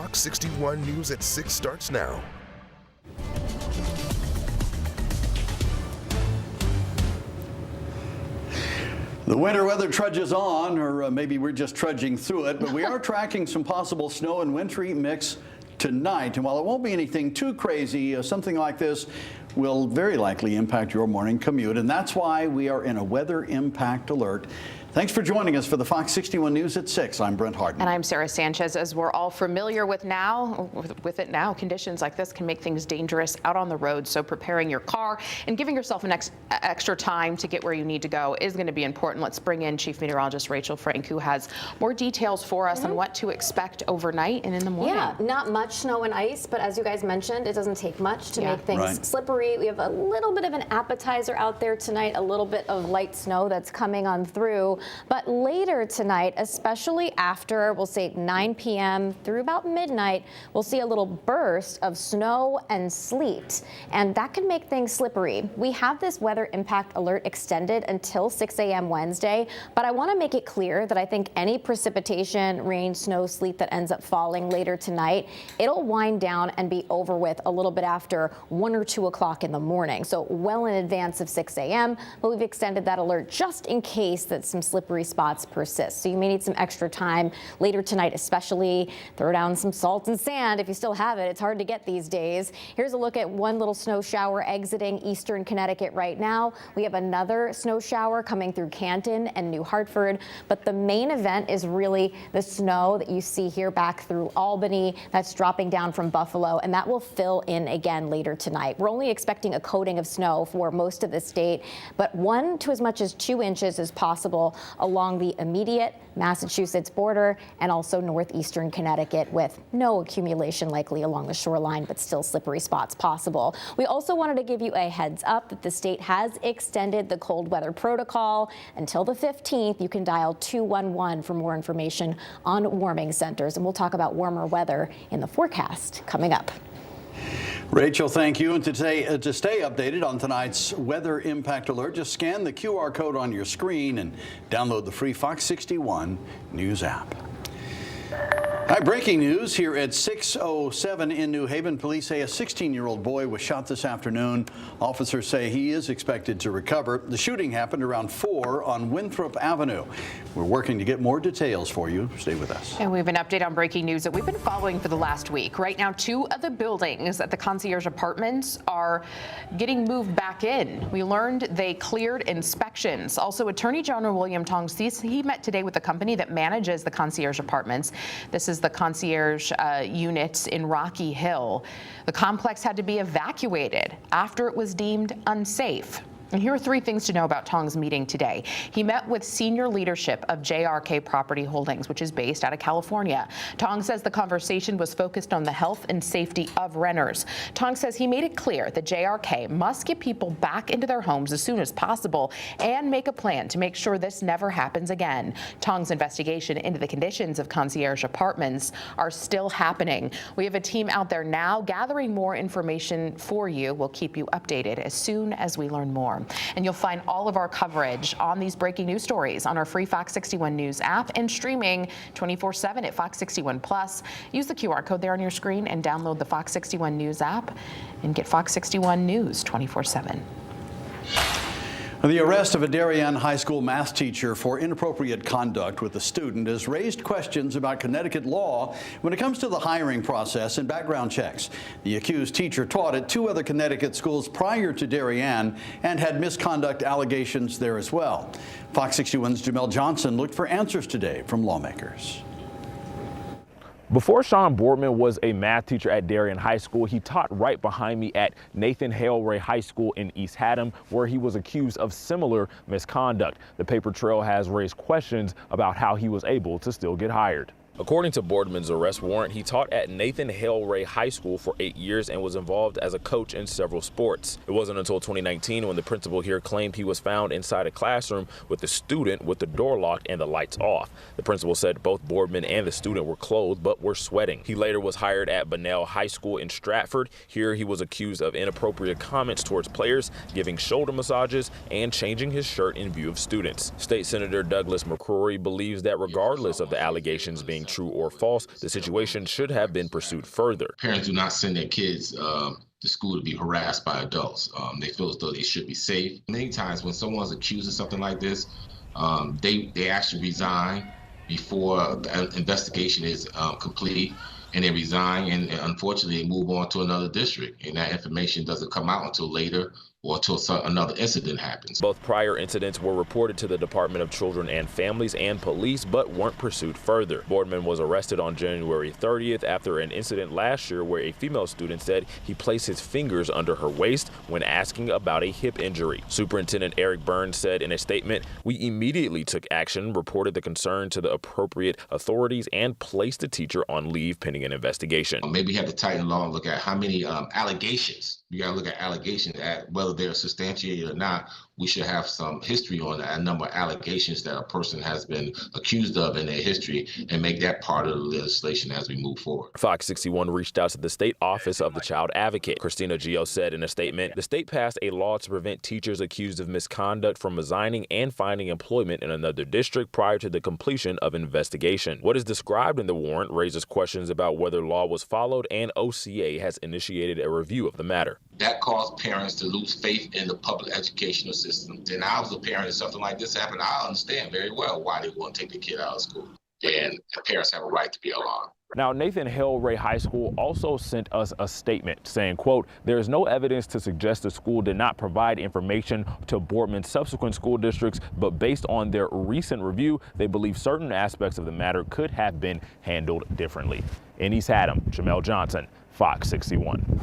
Fox 61 News at 6 starts now. The winter weather trudges on, or maybe we're just trudging through it, but we are tracking some possible snow and wintry mix tonight. And while it won't be anything too crazy, something like this will very likely impact your morning commute. And that's why we are in a weather impact alert. Thanks for joining us for the Fox 61 News at 6. I'm Brent Harden. And I'm Sarah Sanchez. As we're all familiar with it now, conditions like this can make things dangerous out on the road. So preparing your car and giving yourself an extra time to get where you need to go is going to be important. Let's bring in Chief Meteorologist Rachel Frank, who has more details for us on what to expect overnight and in the morning. Yeah, not much snow and ice, but as you guys mentioned, it doesn't take much to make things slippery. We have a little bit of an appetizer out there tonight, a little bit of light snow that's coming on through. But later tonight, especially after, we'll say 9 p.m. through about midnight, we'll see a little burst of snow and sleet, and that can make things slippery. We have this weather impact alert extended until 6 a.m. Wednesday, but I want to make it clear that I think any precipitation, rain, snow, sleet that ends up falling later tonight, it'll wind down and be over with a little bit after 1 or 2 o'clock in the morning, so well in advance of 6 a.m., but we've extended that alert just in case that some slippery spots persist. So you may need some extra time later tonight, especially throw down some salt and sand if you still have it. It's hard to get these days. Here's a look at one little snow shower exiting eastern Connecticut right now. We have another snow shower coming through Canton and New Hartford, but the main event is really the snow that you see here back through Albany. That's dropping down from Buffalo, and that will fill in again later tonight. We're only expecting a coating of snow for most of the state, but 1 to as much as 2 inches is possible along the immediate Massachusetts border and also northeastern Connecticut, with no accumulation likely along the shoreline, but still slippery spots possible. We also wanted to give you a heads up that the state has extended the cold weather protocol until the 15th. You can dial 211 for more information on warming centers, and we'll talk about warmer weather in the forecast coming up. Rachel, thank you. And to stay updated on tonight's weather impact alert, just scan the QR code on your screen and download the free Fox 61 News app. Hi, breaking news here at 6:07 in New Haven. Police say a 16-year-old boy was shot this afternoon. Officers say he is expected to recover. The shooting happened around 4 on Winthrop Avenue. We're working to get more details for you. Stay with us. And we have an update on breaking news that we've been following for the last week. Right now, 2 of the buildings at the Concierge apartments are getting moved back in. We learned they cleared inspections. Also, Attorney General William Tong, he met today with the company that manages the Concierge apartments. This is the Concierge units in Rocky Hill. The complex had to be evacuated after it was deemed unsafe. And here are 3 things to know about Tong's meeting today. He met with senior leadership of JRK Property Holdings, which is based out of California. Tong says the conversation was focused on the health and safety of renters. Tong says he made it clear that JRK must get people back into their homes as soon as possible and make a plan to make sure this never happens again. Tong's investigation into the conditions of Concierge apartments are still happening. We have a team out there now gathering more information for you. We'll keep you updated as soon as we learn more. And you'll find all of our coverage on these breaking news stories on our free Fox 61 News app and streaming 24/7 at Fox 61 Plus. Use the QR code there on your screen and download the Fox 61 News app and get Fox 61 News 24/7. The arrest of a Darien High School math teacher for inappropriate conduct with a student has raised questions about Connecticut law when it comes to the hiring process and background checks. The accused teacher taught at 2 other Connecticut schools prior to Darien and had misconduct allegations there as well. Fox 61's Jamel Johnson looked for answers today from lawmakers. Before Sean Boardman was a math teacher at Darien High School, he taught right behind me at Nathan Hale Ray High School in East Haddam, where he was accused of similar misconduct. The paper trail has raised questions about how he was able to still get hired. According to Boardman's arrest warrant, he taught at Nathan Hale Ray High School for 8 years and was involved as a coach in several sports. It wasn't until 2019 when the principal here claimed he was found inside a classroom with the student with the door locked and the lights off. The principal said both Boardman and the student were clothed but were sweating. He later was hired at Bunnell High School in Stratford. Here he was accused of inappropriate comments towards players, giving shoulder massages, and changing his shirt in view of students. State Senator Douglas McCrory believes that regardless of the allegations being true or false, the situation should have been pursued further. Parents do not send their kids to school to be harassed by adults. They feel as though they should be safe. Many times when someone's accused of something like this, they actually resign before the investigation is complete, and they resign, and unfortunately they move on to another district, and that information doesn't come out until later or until another incident happens. Both prior incidents were reported to the Department of Children and Families and police, but weren't pursued further. Boardman was arrested on January 30th after an incident last year where a female student said he placed his fingers under her waist when asking about a hip injury. Superintendent Eric Burns said in a statement, "We immediately took action, reported the concern to the appropriate authorities, and placed the teacher on leave pending an investigation." Maybe you have to tighten the law and look at how many allegations. You got to look at allegations, at whether they're substantiated or not. We should have some history on that, a number of allegations that a person has been accused of in their history, and make that part of the legislation as we move forward. Fox 61 reached out to the state office of the child advocate. Christina Gio said in a statement, the state passed a law to prevent teachers accused of misconduct from resigning and finding employment in another district prior to the completion of investigation. What is described in the warrant raises questions about whether law was followed, and OCA has initiated a review of the matter. That caused parents to lose faith in the public educational system. And I was a parent and something like this happened. I understand very well why they want to take the kid out of school. And parents have a right to be alarmed. Now, Nathan Hale Ray High School also sent us a statement saying, quote, "There is no evidence to suggest the school did not provide information to Boardman's subsequent school districts, but based on their recent review, they believe certain aspects of the matter could have been handled differently." In East Haddam, Jamel Johnson, Fox 61.